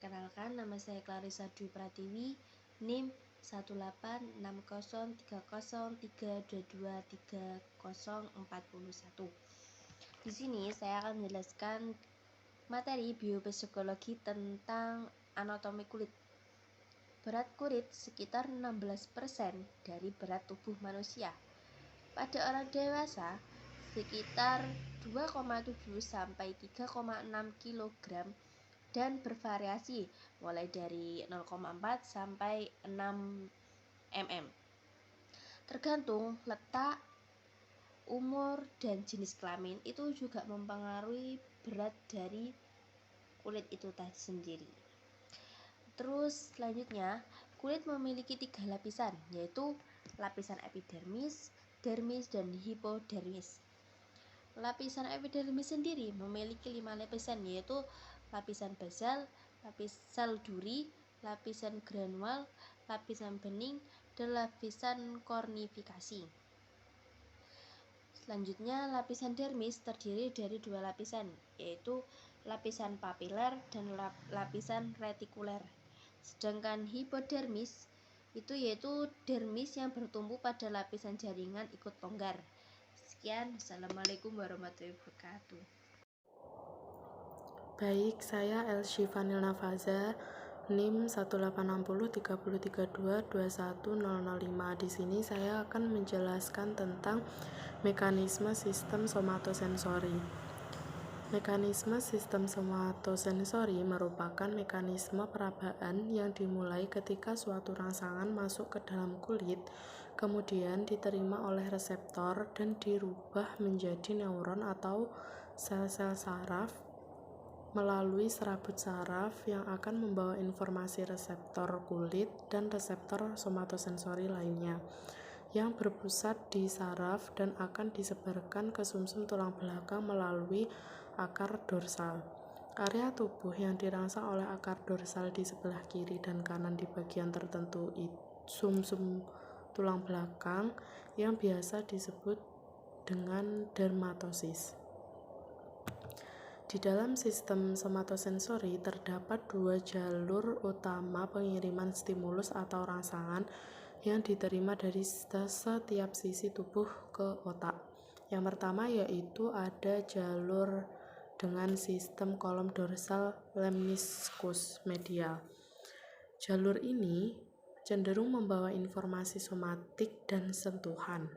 Perkenalkan, nama saya Clarissa Dwi Pratiwi, NIM 1860303223041. Di sini saya akan menjelaskan materi biopsikologi tentang anatomi kulit. Berat kulit sekitar 16% dari berat tubuh manusia. Pada orang dewasa sekitar 2,7 sampai 3,6 kg dan bervariasi mulai dari 0,4 sampai 6 mm. Tergantung letak, umur, dan jenis kelamin itu juga mempengaruhi berat dari kulit itu tadi sendiri. Terus selanjutnya, kulit memiliki 3 lapisan, yaitu lapisan epidermis, dermis, dan hipodermis. Lapisan epidermis sendiri memiliki 5 lapisan, yaitu lapisan basal, lapisan duri, lapisan granul, lapisan bening, dan lapisan kornifikasi. Selanjutnya, lapisan dermis terdiri dari 2 lapisan, yaitu lapisan papiler dan lapisan retikuler. Sedangkan hipodermis itu yaitu dermis yang bertumbuh pada lapisan jaringan ikut longgar. Sekian, Assalamualaikum warahmatullahi wabarakatuh. Baik, saya Elsyifa Nilnafaza, NIM 1803032210005. Di sini saya akan menjelaskan tentang mekanisme sistem somatosensori. Mekanisme sistem somatosensori merupakan mekanisme perabaan yang dimulai ketika suatu rangsangan masuk ke dalam kulit, kemudian diterima oleh reseptor dan dirubah menjadi neuron atau sel-sel saraf melalui serabut saraf yang akan membawa informasi reseptor kulit dan reseptor somatosensori lainnya yang berpusat di saraf dan akan disebarkan ke sumsum tulang belakang melalui akar dorsal. Area tubuh yang dirangsang oleh akar dorsal di sebelah kiri dan kanan di bagian tertentu sumsum tulang belakang yang biasa disebut dengan dermatosis. Di dalam sistem somatosensori terdapat 2 jalur utama pengiriman stimulus atau rangsangan yang diterima dari setiap sisi tubuh ke otak. Yang pertama yaitu ada jalur dengan sistem kolom dorsal lemniscus medial. Jalur ini cenderung membawa informasi somatik dan sentuhan.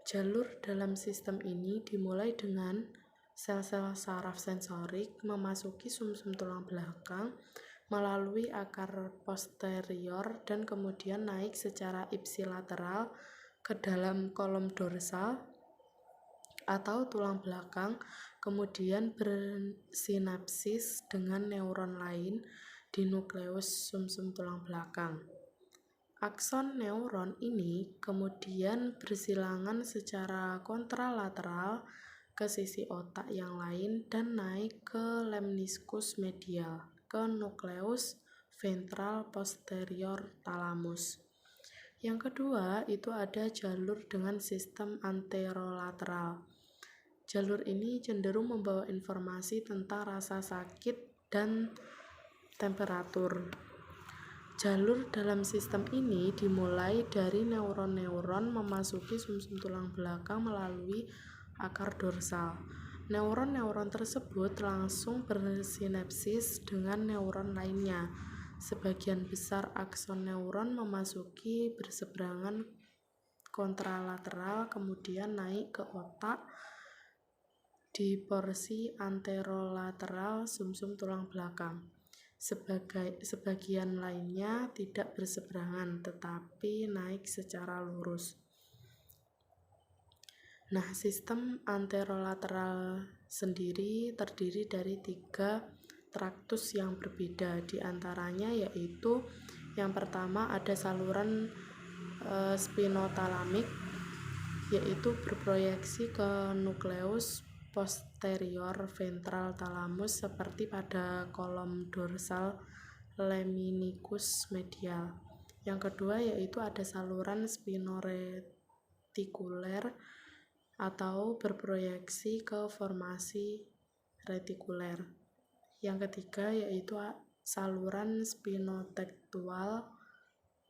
Jalur dalam sistem ini dimulai dengan sel-sel saraf sensorik memasuki sumsum tulang belakang melalui akar posterior dan kemudian naik secara ipsilateral ke dalam kolom dorsal atau tulang belakang, kemudian bersinapsis dengan neuron lain di nukleus sumsum tulang belakang. Akson neuron ini kemudian bersilangan secara kontralateral ke sisi otak yang lain dan naik ke lemniscus medial, ke nukleus ventral posterior thalamus. Yang kedua itu ada jalur dengan sistem anterolateral. Jalur ini cenderung membawa informasi tentang rasa sakit dan temperatur. Jalur dalam sistem ini dimulai dari neuron-neuron memasuki sumsum tulang belakang melalui akar dorsal. Neuron-neuron tersebut langsung bersinapsis dengan neuron lainnya. Sebagian besar akson neuron memasuki berseberangan kontralateral kemudian naik ke otak di porsi anterolateral sumsum tulang belakang. Sebagian lainnya tidak berseberangan tetapi naik secara lurus. Nah, sistem anterolateral sendiri terdiri dari 3 traktus yang berbeda. Di antaranya yaitu yang pertama ada saluran spinotalamik, yaitu berproyeksi ke nukleus posterior ventral thalamus seperti pada kolom dorsal lemniscus medial. Yang kedua yaitu ada saluran spinoretikuler atau berproyeksi ke formasi retikuler. Yang ketiga yaitu saluran spinotekstual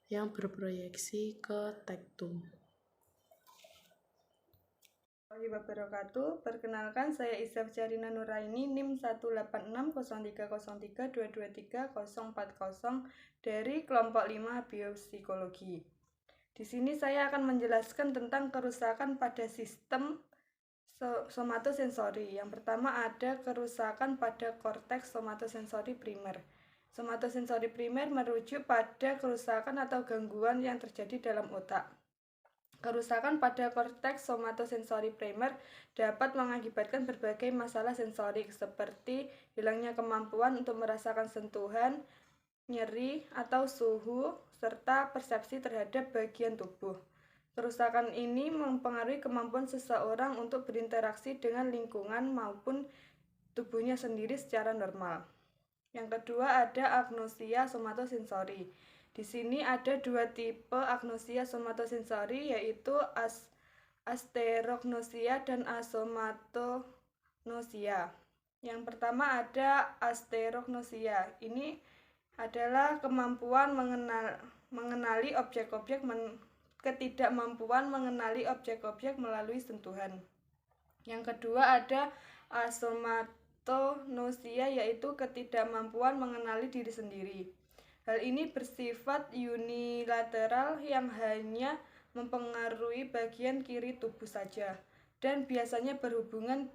yang berproyeksi ke tektum. Wabarakatuh. Perkenalkan, saya Isyaf Jarina Nuraini, NIM 18603323040 dari kelompok 5 biopsikologi. Di sini saya akan menjelaskan tentang kerusakan pada sistem somatosensori. Yang pertama ada kerusakan pada korteks somatosensori primer. Somatosensori primer merujuk pada kerusakan atau gangguan yang terjadi dalam otak. Kerusakan pada korteks somatosensori primer dapat mengakibatkan berbagai masalah sensorik seperti hilangnya kemampuan untuk merasakan sentuhan, nyeri, atau suhu, serta persepsi terhadap bagian tubuh. Kerusakan ini mempengaruhi kemampuan seseorang untuk berinteraksi dengan lingkungan maupun tubuhnya sendiri secara normal. Yang kedua ada agnosia somatosensori. Di sini ada dua tipe agnosia somatosensori, yaitu asterognosia dan asomatonosia. Yang pertama ada asterognosia. Ini adalah kemampuan mengenali objek-objek, ketidakmampuan mengenali objek-objek melalui sentuhan. Yang kedua ada asomatonosia, yaitu ketidakmampuan mengenali diri sendiri. Hal ini bersifat unilateral yang hanya mempengaruhi bagian kiri tubuh saja dan biasanya berhubungan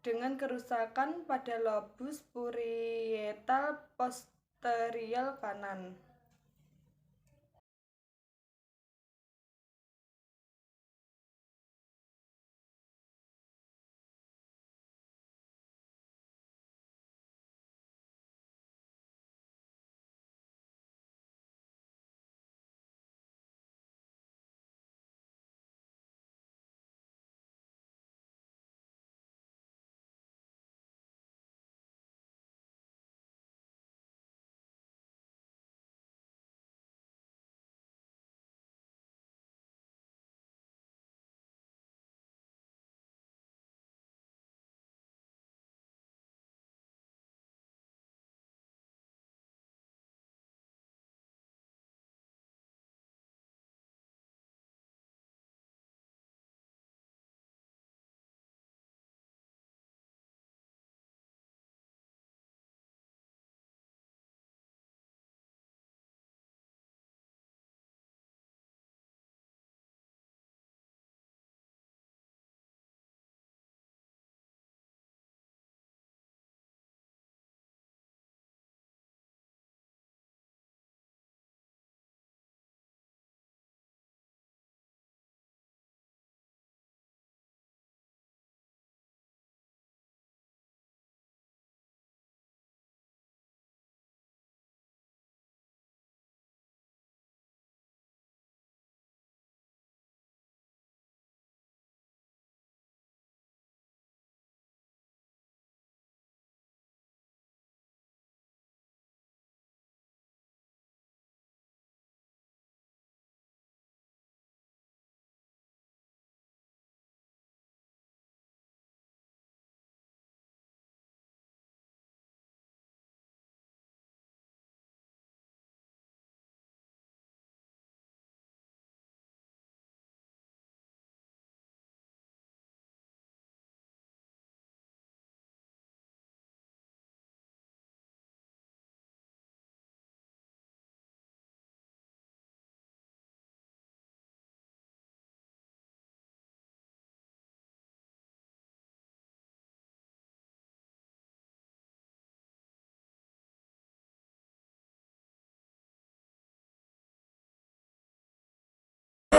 dengan kerusakan pada lobus parietal posterior kanan.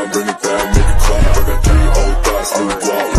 Bring it down, make it clap. I got 3 old thoughts, new block.